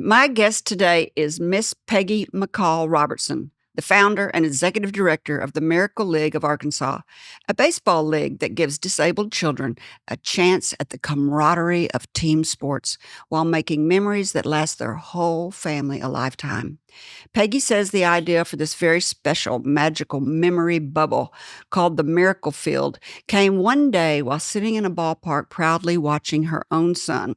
My guest today is Miss Peggy McCall-Robertson, the founder and executive director of the Miracle League of Arkansas, a baseball league that gives disabled children a chance at the camaraderie of team sports while making memories that last their whole family a lifetime. Peggy says the idea for this very special, magical memory bubble called the Miracle Field came one day while sitting in a ballpark proudly watching her own son.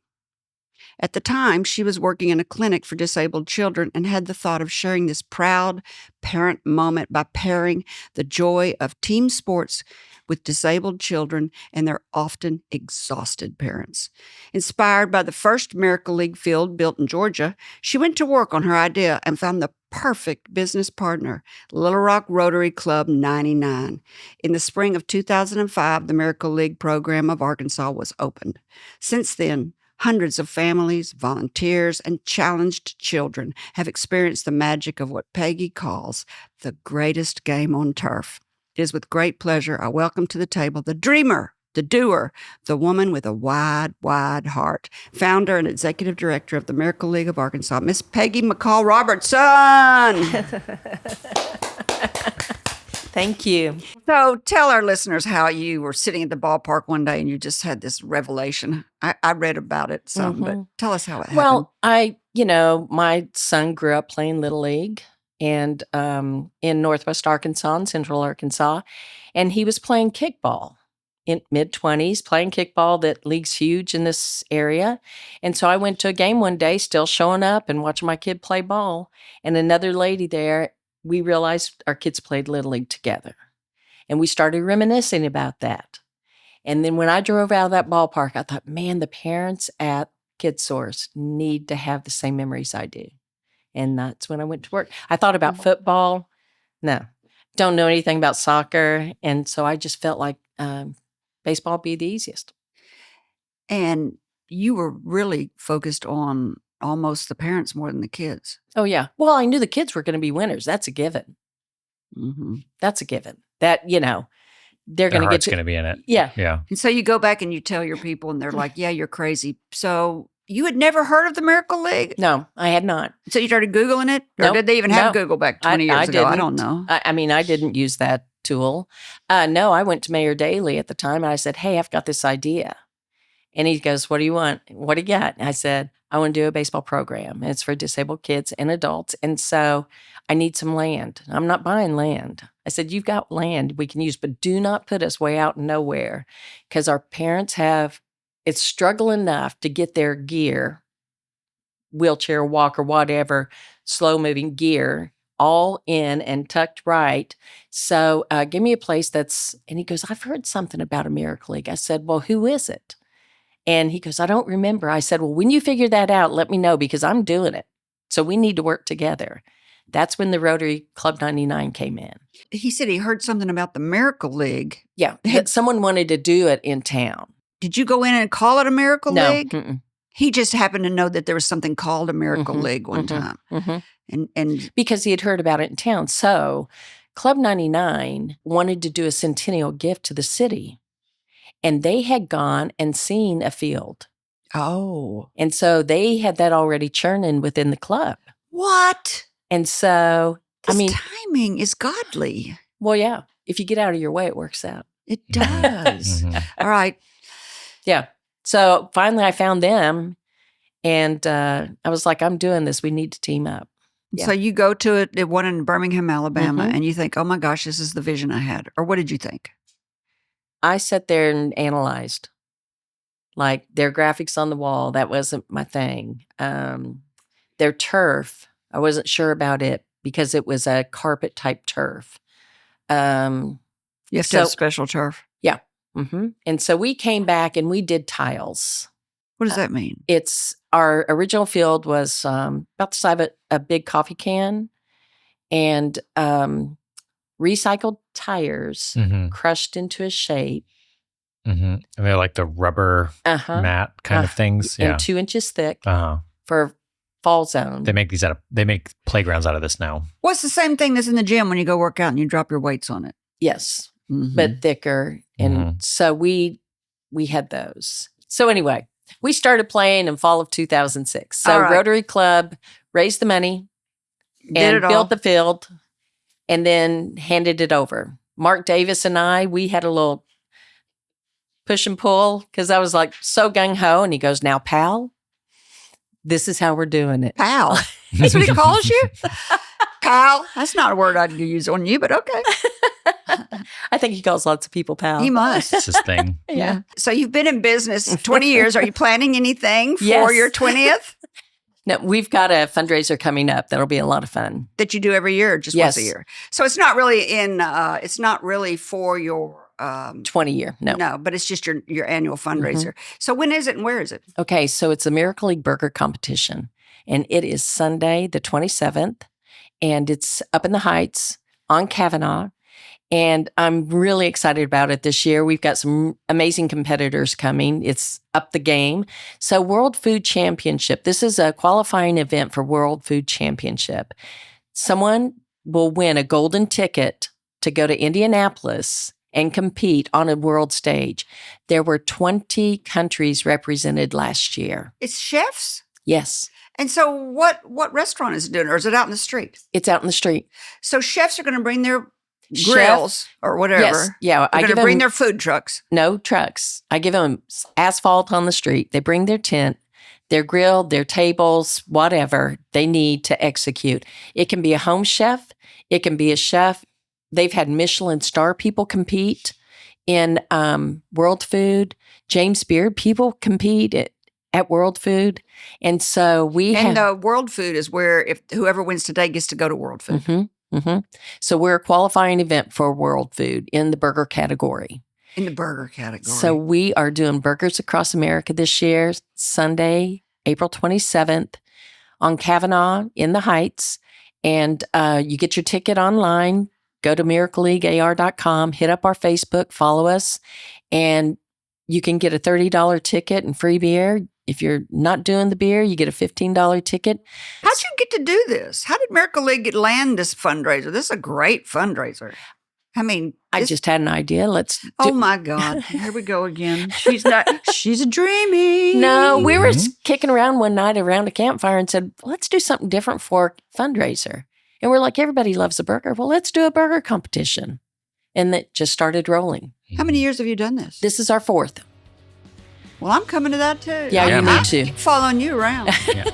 At the time, she was working in a clinic for disabled children and had the thought of sharing this proud parent moment by pairing the joy of team sports with disabled children and their often exhausted parents. Inspired by the first Miracle League field built in Georgia, she went to work on her idea and found the perfect business partner, Little Rock Rotary Club 99. In the spring of 2005, the Miracle League program of Arkansas was opened. Since then, hundreds of families, volunteers, and challenged children have experienced the magic of what Peggy calls the greatest game on turf. It is with great pleasure I welcome to the table the dreamer, the doer, the woman with a wide, wide heart, founder and executive director of the Miracle League of Arkansas, Miss Peggy McCall-Robertson. Thank you. So tell our listeners how you were sitting at the ballpark one day and you just had this revelation. I read about it some, but tell us how it happened. Well, my son grew up playing Little League and in Northwest Arkansas and Central Arkansas, and he was playing kickball in mid-20s, playing kickball. That league's huge in this area. And so I went to a game one day, still showing up and watching my kid play ball, and another lady there. We realized our kids played Little League together. And we started reminiscing about that. And then when I drove out of that ballpark, I thought, man, the parents at KidSource need to have the same memories I do. And that's when I went to work. I thought about football. No, don't know anything about soccer. And so I just felt like baseball would be the easiest. And you were really focused on almost the parents more than the kids. Oh, yeah. Well, I knew the kids were going to be winners. That's a given. Mm-hmm. That's a given. That, they're going to get going to be in it. Yeah. Yeah. And so you go back and you tell your people and they're like, yeah, you're crazy. So you had never heard of the Miracle League? No, I had not. So you started Googling it? Or Nope. did they even have Google back 20 years ago? I don't know. I didn't use that tool. No, I went to Mayor Daley at the time and I said, hey, I've got this idea. And he goes, what do you want? What do you got? And I said, I want to do a baseball program. And it's for disabled kids and adults. And so I need some land. I'm not buying land. I said, you've got land we can use, but do not put us way out nowhere because our parents it's struggle enough to get their gear, wheelchair, walker, whatever, slow moving gear, all in and tucked right. So give me a place and he goes, I've heard something about a Miracle League. I said, well, who is it? And he goes, I don't remember. I said, well, when you figure that out, let me know because I'm doing it. So we need to work together. That's when the Rotary Club 99 came in. He said he heard something about the Miracle League. Yeah, that someone wanted to do it in town. Did you go in and call it a Miracle League? No. He just happened to know that there was something called a Miracle League one time. And because he had heard about it in town. So Club 99 wanted to do a centennial gift to the city. And they had gone and seen a field. Oh. And so they had that already churning within the club. What? And so, timing is godly. Well, yeah. If you get out of your way, it works out. It does. All right. Yeah. So finally I found them and I was like, I'm doing this. We need to team up. Yeah. So you go to the one in Birmingham, Alabama, and you think, oh my gosh, this is the vision I had. Or what did you think? I sat there and analyzed, like their graphics on the wall. That wasn't my thing. Their turf, I wasn't sure about it because it was a carpet type turf. You have to have special turf. Yeah. Mm-hmm. And so we came back and we did tiles. What does that mean? It's our original field was about the size of a big coffee can and recycled tires crushed into a shape. And they're like the rubber mat kind of things. And 2 inches thick for fall zone. They make playgrounds out of this now. What's the same thing that's in the gym when you go work out and you drop your weights on it? Yes, but thicker. And so we had those. So anyway, We started playing in fall of 2006. So Rotary Club raised the money and built the field and then handed it over. Mark Davis and I, we had a little push and pull because I was like so gung-ho. And he goes, now, pal, this is how we're doing it. Pal. That's what he calls you? Pal. That's not a word I'd use on you, but okay. I think he calls lots of people pal. He must. It's his thing. Yeah. So you've been in business 20 years. Are you planning anything for your 20th? No, we've got a fundraiser coming up. That'll be a lot of fun. That you do every year or just once a year? So it's not really it's not really for your 20 year. No, but it's just your annual fundraiser. So when is it and where is it? Okay, so it's a Miracle League Burger Competition, and it is Sunday the 27th, and it's up in the Heights on Kavanaugh, and I'm really excited about it this year. We've got some amazing competitors coming. It's up the game. So World Food Championship, this is a qualifying event for World Food Championship. Someone will win a golden ticket to go to Indianapolis and compete on a world stage. There were 20 countries represented last year. It's chefs? Yes. And so what restaurant is it doing? Or is it out in the street? It's out in the street. So chefs are going to bring their grills or whatever. Yes. Yeah. They're going to bring their food trucks. No trucks. I give them asphalt on the street. They bring their tent, their grill, their tables, whatever they need to execute. It can be a home chef. It can be a chef. They've had Michelin star people compete in World Food. James Beard people compete at World Food. And so the World Food is where if whoever wins today gets to go to World Food. Mm-hmm, mm-hmm. So we're a qualifying event for World Food in the burger category. In the burger category. So we are doing burgers across America this year, Sunday, April 27th on Kavanaugh in the Heights. And you get your ticket online. Go to miracleleaguear.com, hit up our Facebook, follow us, and you can get a $30 ticket and free beer. If you're not doing the beer, you get a $15 ticket. How'd you get to do this? How did Miracle League land this fundraiser? This is a great fundraiser. I mean, I just had an idea. Oh my God. Here we go again. She's a dreamy. No, we were kicking around one night around a campfire and said, let's do something different for a fundraiser. And we're like, everybody loves a burger. Well, let's do a burger competition. And that just started rolling. How many years have you done this? This is our 4th. Well, I'm coming to that too. Yeah, you need to. Keep following you around. Yeah.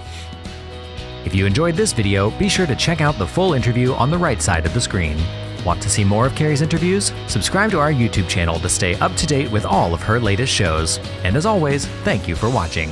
If you enjoyed this video, be sure to check out the full interview on the right side of the screen. Want to see more of Kerry's interviews? Subscribe to our YouTube channel to stay up to date with all of her latest shows. And as always, thank you for watching.